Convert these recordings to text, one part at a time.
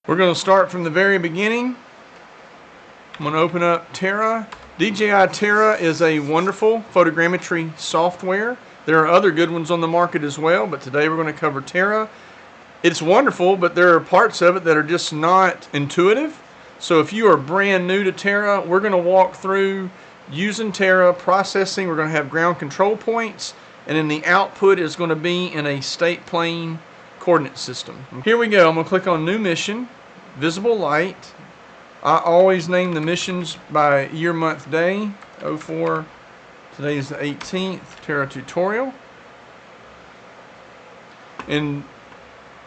We're going to start from the very beginning. I'm going to open up Terra. DJI Terra is a wonderful photogrammetry software. There are other good ones on the market as well, but today we're going to cover Terra. It's wonderful, but there are parts of it that are just not intuitive. So if you are brand new to Terra, we're going to walk through using Terra, processing. We're going to have ground control points, and then the output is going to be in a state plane coordinate system. Here we go. I'm going to click on New Mission, Visible Light. I always name the missions by year, month, day. 04, today is the 18th, Terra tutorial. And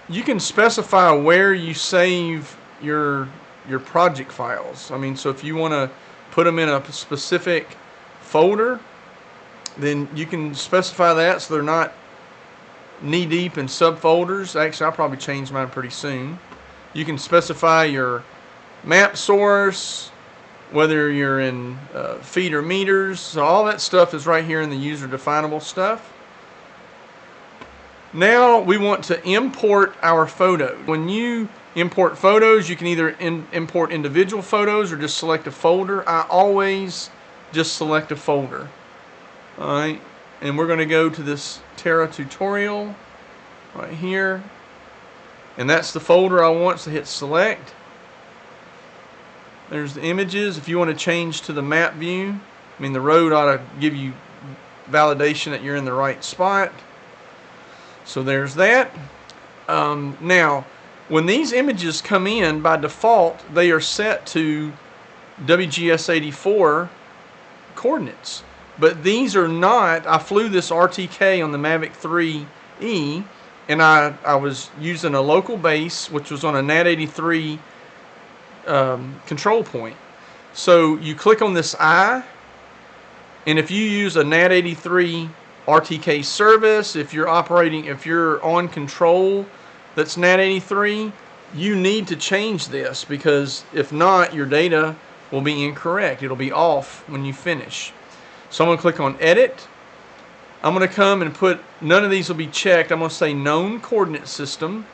you can specify where you save your project files. I mean, so if you want to put them in a specific folder, then you can specify that so they're not knee-deep in subfolders. Actually, I'll probably change mine pretty soon. You can specify your map source, whether you're in feet or meters. So all that stuff is right here in the user definable stuff. Now we want to import our photos. When you import photos, you can either import individual photos or just select a folder. I always just select a folder. Alright, and we're going to go to this Terra tutorial right here, and that's the folder I want, so hit select. There's the images. If you want to change to the map view, I mean, the road ought to give you validation that you're in the right spot. So there's that. Now, when these images come in, by default, they are set to WGS84 coordinates. But these are not. I flew this RTK on the Mavic 3E, and I was using a local base, which was on a NAT83 control point. So you click on this eye, and if you use a NAT83 RTK service, if you're on control that's NAT83, you need to change this, because if not, your data will be incorrect. It'll be off when you finish. So I'm going to click on Edit. I'm going to come and put, none of these will be checked. I'm going to say Known Coordinate System.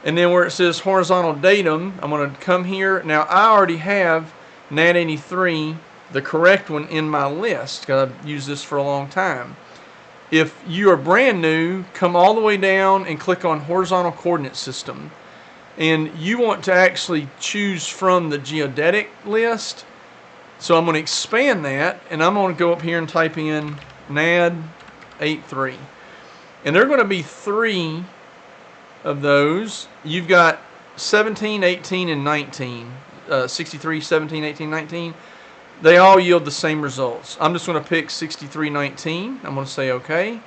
And then where it says Horizontal Datum, I'm going to come here. Now I already have NAT83, the correct one, in my list, because I've used this for a long time. If you are brand new, come all the way down and click on Horizontal Coordinate System. And you want to actually choose from the geodetic list. So I'm going to expand that, and I'm going to go up here and type in NAD83. And there are going to be 3 of those. You've got 17, 18, and 19. 63, 17, 18, 19. They all yield the same results. I'm just going to pick 63, 19. I'm going to say OK.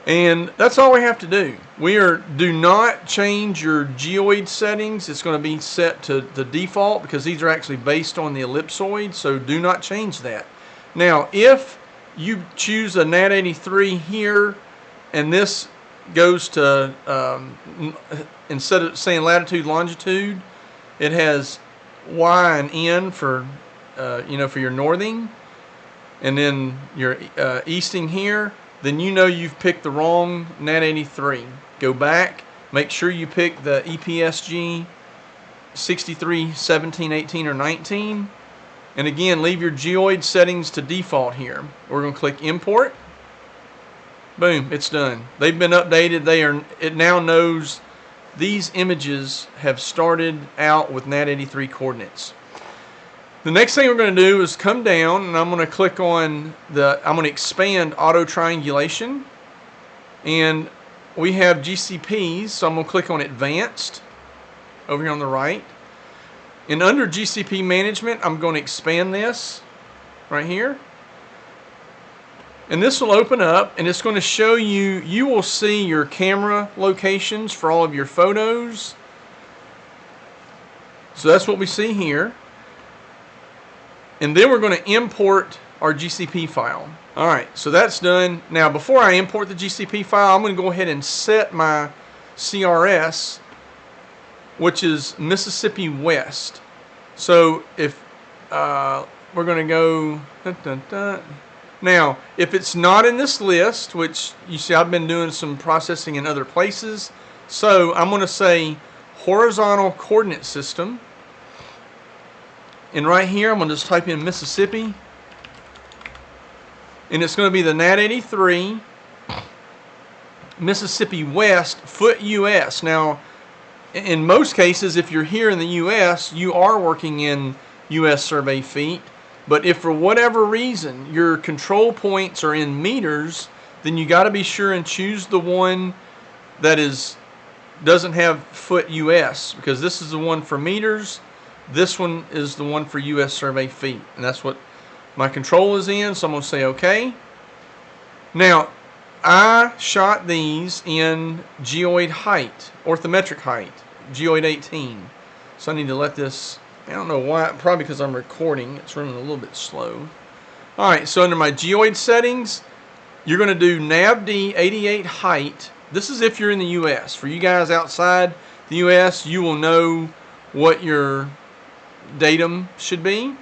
And that's all we have to do. Do not change your geoid settings. It's going to be set to the default, because these are actually based on the ellipsoid, so do not change that. Now, if you choose a NAT83 here, and this goes to, instead of saying latitude, longitude, it has Y and N for, for your northing, and then your easting here, then you know you've picked the wrong NAT83. Go back, make sure you pick the EPSG 63, 17, 18, or 19. And again, leave your geoid settings to default here. We're going to click Import. Boom, it's done. They've been updated. It now knows these images have started out with NAT83 coordinates. The next thing we're going to do is come down, and I'm going to click on I'm going to expand auto triangulation, and we have GCPs, so I'm going to click on Advanced over here on the right, and under GCP Management I'm going to expand this right here, and this will open up, and it's going to show you will see your camera locations for all of your photos. So that's what we see here. And then we're going to import our GCP file. Alright, so that's done. Now, before I import the GCP file, I'm going to go ahead and set my CRS, which is Mississippi West. So if we're going to go... Now, if it's not in this list, which you see I've been doing some processing in other places, So I'm going to say horizontal coordinate system. And right here, I'm going to just type in Mississippi. And it's going to be the NAT 83 Mississippi West foot US. Now, in most cases, if you're here in the US, you are working in US survey feet. But if for whatever reason your control points are in meters, then you got to be sure and choose the one that doesn't have foot US, because this is the one for meters. This one is the one for US survey feet, and that's what my control is in. So I'm going to say OK. Now, I shot these in geoid height, orthometric height, geoid 18. So I need to let this, I don't know why, probably because I'm recording, it's running a little bit slow. Alright, so under my geoid settings, you're going to do NavD 88 height. This is if you're in the US. For you guys outside the US, you will know what your datum should be,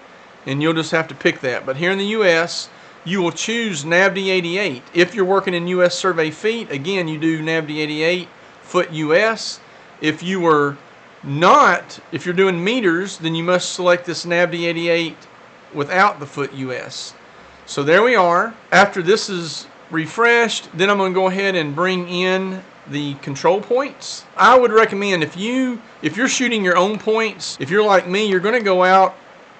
and you'll just have to pick that. But here in the US, you will choose NavD 88. If you're working in US survey feet, again, you do NavD 88 foot US. If you were not, if you're doing meters, then you must select this NavD 88 without the foot US. So there we are. After this is refreshed, then I'm going to go ahead and bring in the control points. I would recommend if you're shooting your own points, if you're like me, you're going to go out,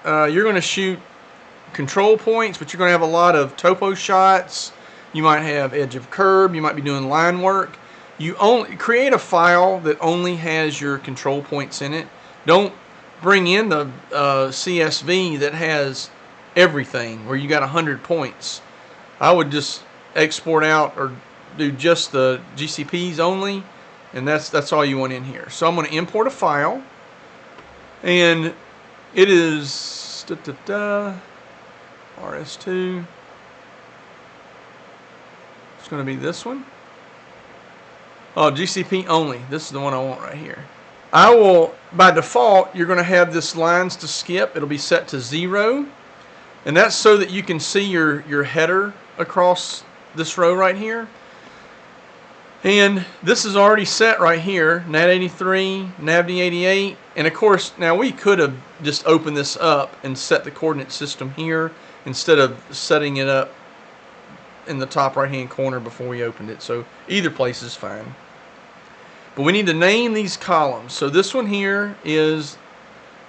you're going to shoot control points, but you're going to have a lot of topo shots. You might have edge of curb. You might be doing line work. You only create a file that only has your control points in it. Don't bring in the CSV that has everything where you got 100 points. I would just export out or do just the GCPs only, and that's all you want in here. So I'm going to import a file, and it is RS2. It's going to be this one. Oh, GCP only. This is the one I want right here. I will, by default, you're going to have this lines to skip. It'll be set to 0. And that's so that you can see your header across this row right here. And this is already set right here, NAT 83, NavD 88. And of course, now we could have just opened this up and set the coordinate system here instead of setting it up in the top right hand corner before we opened it. So either place is fine. But we need to name these columns. So this one here is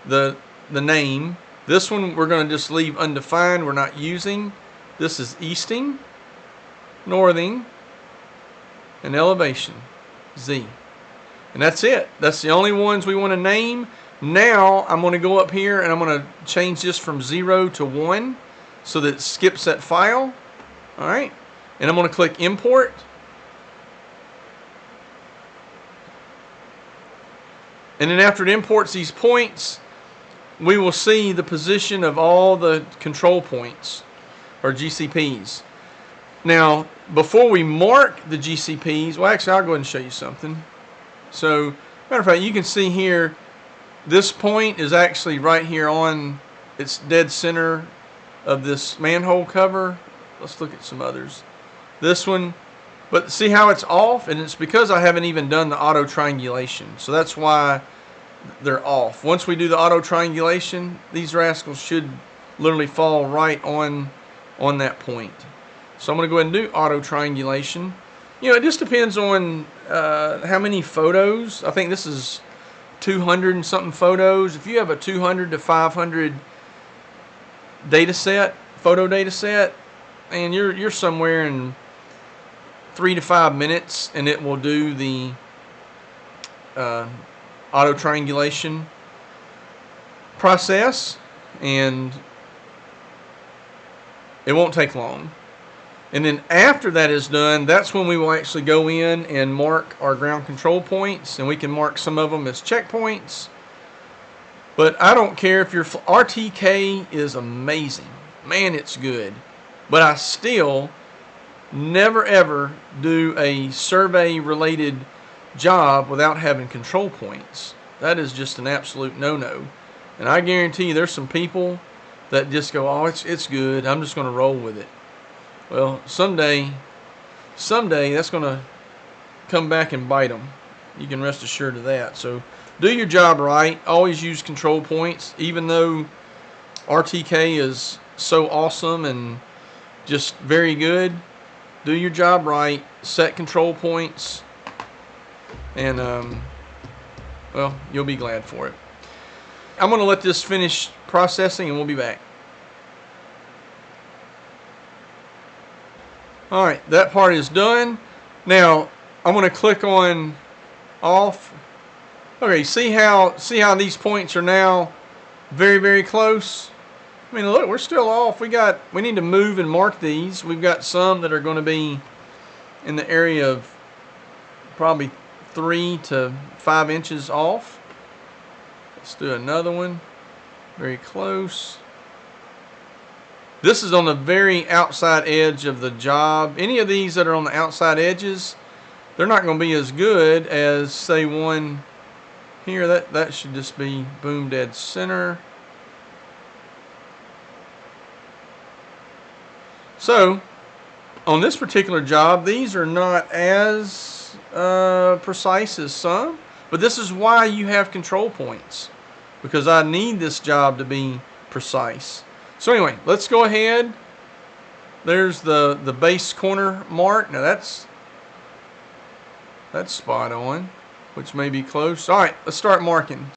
the name. This one we're going to just leave undefined. We're not using. This is easting, northing, and elevation, Z. And that's it. That's the only ones we want to name. Now I'm going to go up here and I'm going to change this from 0 to 1 so that it skips that file. Alright. And I'm going to click import. And then after it imports these points, we will see the position of all the control points, or GCPs. Now, before we mark the GCPs, well, actually, I'll go ahead and show you something. So, matter of fact, you can see here, this point is actually right here on its dead center of this manhole cover. Let's look at some others. This one, but see how it's off? And it's because I haven't even done the auto triangulation. So that's why they're off. Once we do the auto triangulation, these rascals should literally fall right on that point. So I'm going to go ahead and do auto triangulation. You know, it just depends on how many photos. I think this is 200 and something photos. If you have a 200 to 500 data set, photo data set, and you're somewhere in 3 to 5 minutes, and it will do the auto triangulation process, and it won't take long. And then after that is done, that's when we will actually go in and mark our ground control points, and we can mark some of them as checkpoints. But I don't care if your RTK is amazing. Man, it's good. But I still never ever do a survey related job without having control points. That is just an absolute no-no. And I guarantee you there's some people that just go, oh, it's good, I'm just going to roll with it. Well, someday that's going to come back and bite them. You can rest assured of that. So do your job right. Always use control points. Even though RTK is so awesome and just very good, do your job right. Set control points, and well, you'll be glad for it. I'm going to let this finish processing, and we'll be back. All right, that part is done. Now I'm going to click on off. Okay, see how these points are now very, very close. I mean, look, we're still off. We need to move and mark these. We've got some that are going to be in the area of probably 3 to 5 inches off. Let's do another one. Very close. This is on the very outside edge of the job. Any of these that are on the outside edges, they're not going to be as good as, say, one here. That should just be boom dead center. So on this particular job, these are not as precise as some, but this is why you have control points, because I need this job to be precise. So anyway, let's go ahead. There's the base corner mark. Now that's spot on, which may be close. All right, let's start marking.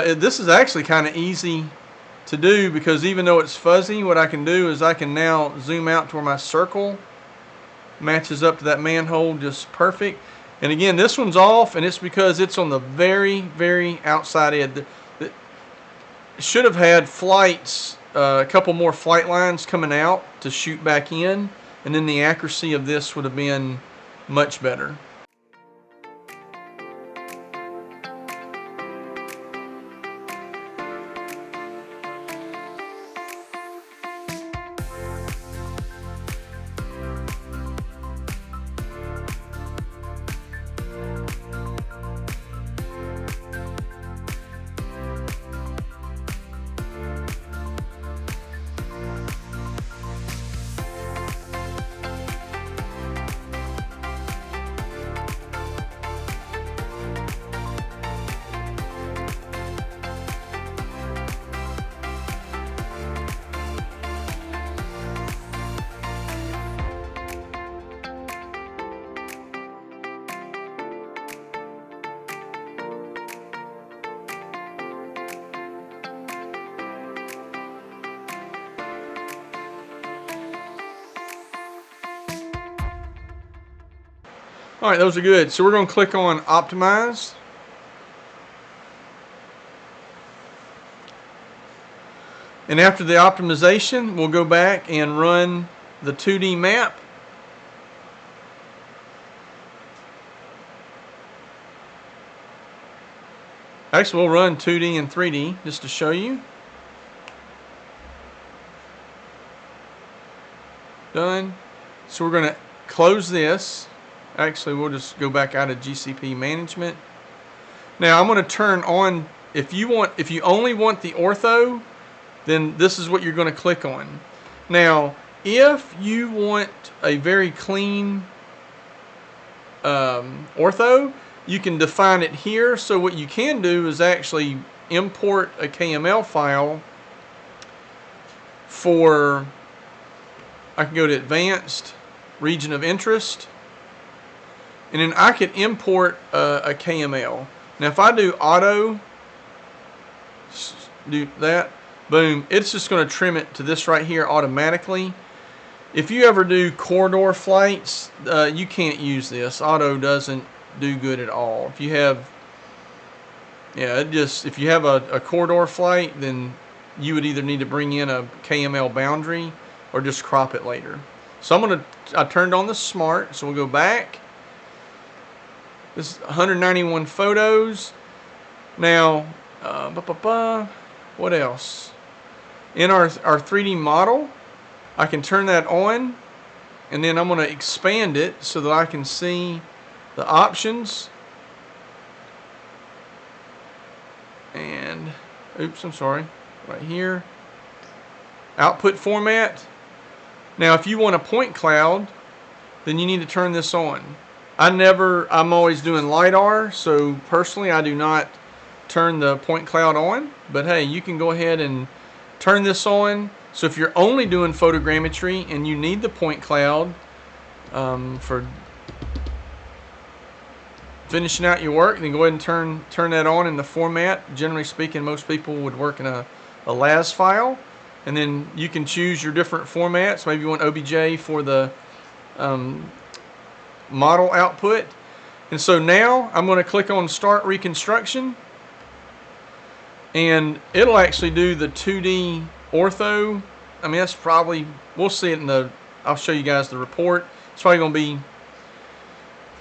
This is actually kind of easy to do, because even though it's fuzzy, what I can do is I can now zoom out to where my circle matches up to that manhole just perfect. And again, this one's off, and it's because it's on the very, very outside edge. It should have had flights, a couple more flight lines coming out to shoot back in, and then the accuracy of this would have been much better. All right, those are good. So we're going to click on Optimize. And after the optimization, we'll go back and run the 2D map. Actually, we'll run 2D and 3D just to show you. Done. So we're going to close this. Actually, we'll just go back out of GCP management. Now I'm going to turn on, if you only want the ortho, then this is what you're going to click on. Now, if you want a very clean ortho, you can define it here. So what you can do is actually import a KML file for, I can go to Advanced, Region of Interest, and then I could import a KML. Now if I do auto, do that, boom, it's just going to trim it to this right here automatically. If you ever do corridor flights, you can't use this. Auto doesn't do good at all. If you have, if you have a corridor flight, then you would either need to bring in a KML boundary or just crop it later. So I turned on the smart, so we'll go back. This is 191 photos. Now, what else? In our 3D model, I can turn that on, and then I'm going to expand it so that I can see the options. And, oops, I'm sorry, right here. Output format. Now, if you want a point cloud, then you need to turn this on. I'm always doing LiDAR, so personally I do not turn the point cloud on, but hey, you can go ahead and turn this on. So if you're only doing photogrammetry and you need the point cloud for finishing out your work, then go ahead and turn that on in the format. Generally speaking, most people would work in a LAS file, and then you can choose your different formats. Maybe you want OBJ for the model output. And so now I'm going to click on Start Reconstruction, and it'll actually do the 2D ortho. I mean, that's probably, we'll see it in the, I'll show you guys the report. It's probably going to be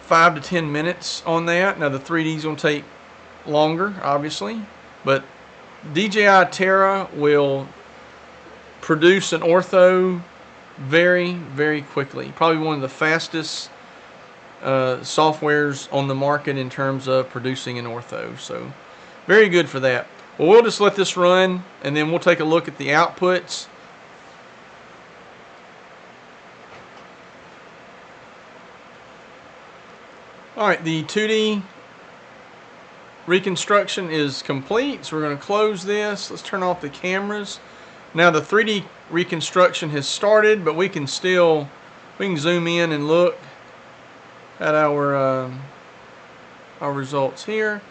5 to 10 minutes on that. Now the 3D is going to take longer, obviously, but DJI Terra will produce an ortho very, very quickly. Probably one of the fastest softwares on the market in terms of producing an ortho. So very good for that. Well, we'll just let this run, and then we'll take a look at the outputs. Alright, the 2D reconstruction is complete, so we're going to close this. Let's turn off the cameras. Now the 3D reconstruction has started, but we can zoom in and look at our results here.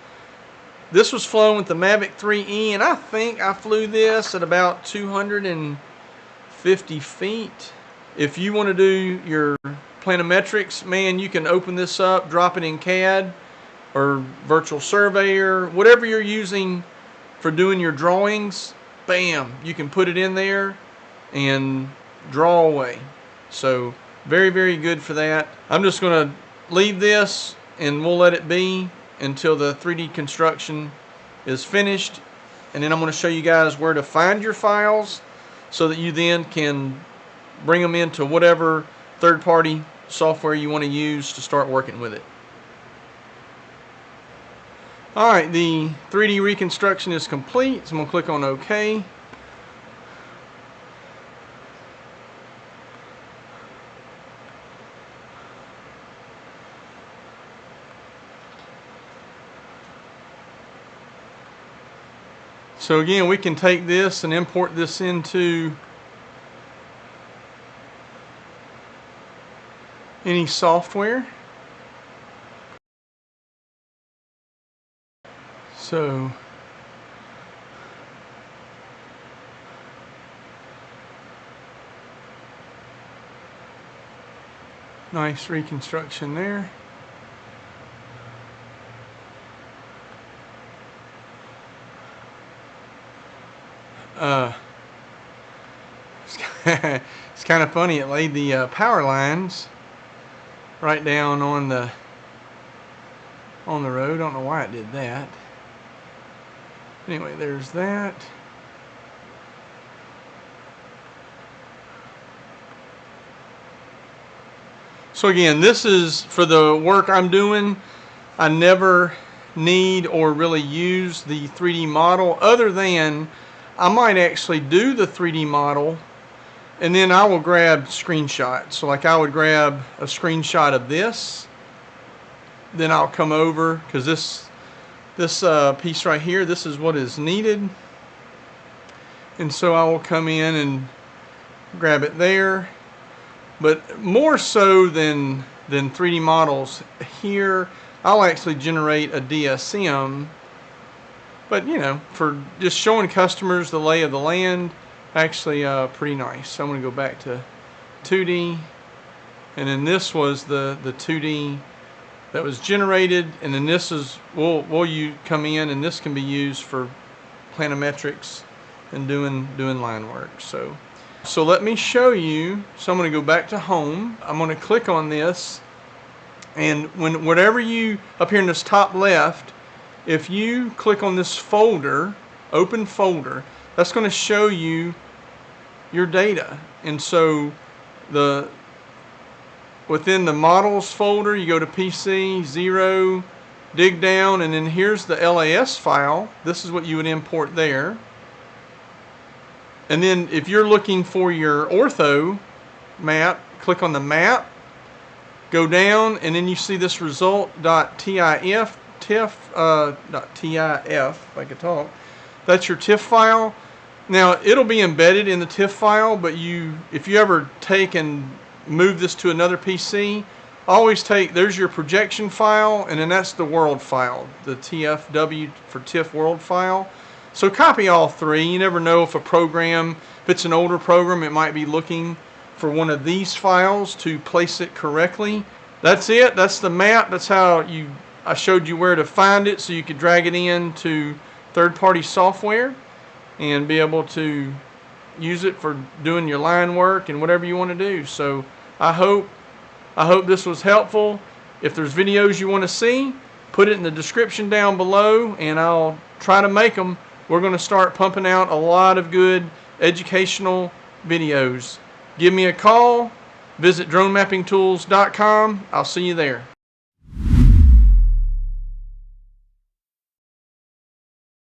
This was flown with the Mavic 3E, and I think I flew this at about 250 feet. If you want to do your planimetrics, man, you can open this up, drop it in CAD or Virtual Surveyor, whatever you're using for doing your drawings. Bam, you can put it in there and draw away. So very, very good for that. I'm just going to leave this, and we'll let it be until the 3D construction is finished, and then I'm going to show you guys where to find your files so that you then can bring them into whatever third-party software you want to use to start working with it. Alright, the 3D reconstruction is complete, so I'm going to click on OK. So again, we can take this and import this into any software. So nice reconstruction there. It's kind of funny, it laid the power lines right down on the road. I don't know why it did that. Anyway, there's that. So again, this is for the work I'm doing. I never need or really use the 3D model, other than I might actually do the 3D model and then I will grab screenshots. So like I would grab a screenshot of this, then I'll come over, because this piece right here, this is what is needed, and so I will come in and grab it there. But more so than 3D models here, I'll actually generate a DSM. But you know, for just showing customers the lay of the land, actually pretty nice. So I'm going to go back to 2D, and then this was the 2D that was generated, and then this is you come in, and this can be used for planimetrics and doing line work. So let me show you. So I'm going to go back to home. I'm going to click on this, and whatever you up here in this top left, if you click on this folder, open folder, that's going to show you your data. And so within the models folder, you go to PC, 0, dig down, and then here's the LAS file. This is what you would import there. And then if you're looking for your ortho map, click on the map, go down, and then you see this result.tif, if I could talk. That's your TIFF file. Now it'll be embedded in the TIFF file, but if you ever take and move this to another PC, always there's your projection file, and then that's the world file, the TFW for TIFF world file. So copy all three. You never know if if it's an older program, it might be looking for one of these files to place it correctly. That's it. That's the map. That's how I showed you where to find it so you could drag it into third-party software and be able to use it for doing your line work and whatever you want to do. So I hope this was helpful. If there's videos you want to see, put it in the description down below, and I'll try to make them. We're going to start pumping out a lot of good educational videos. Give me a call. Visit dronemappingtools.com. I'll see you there.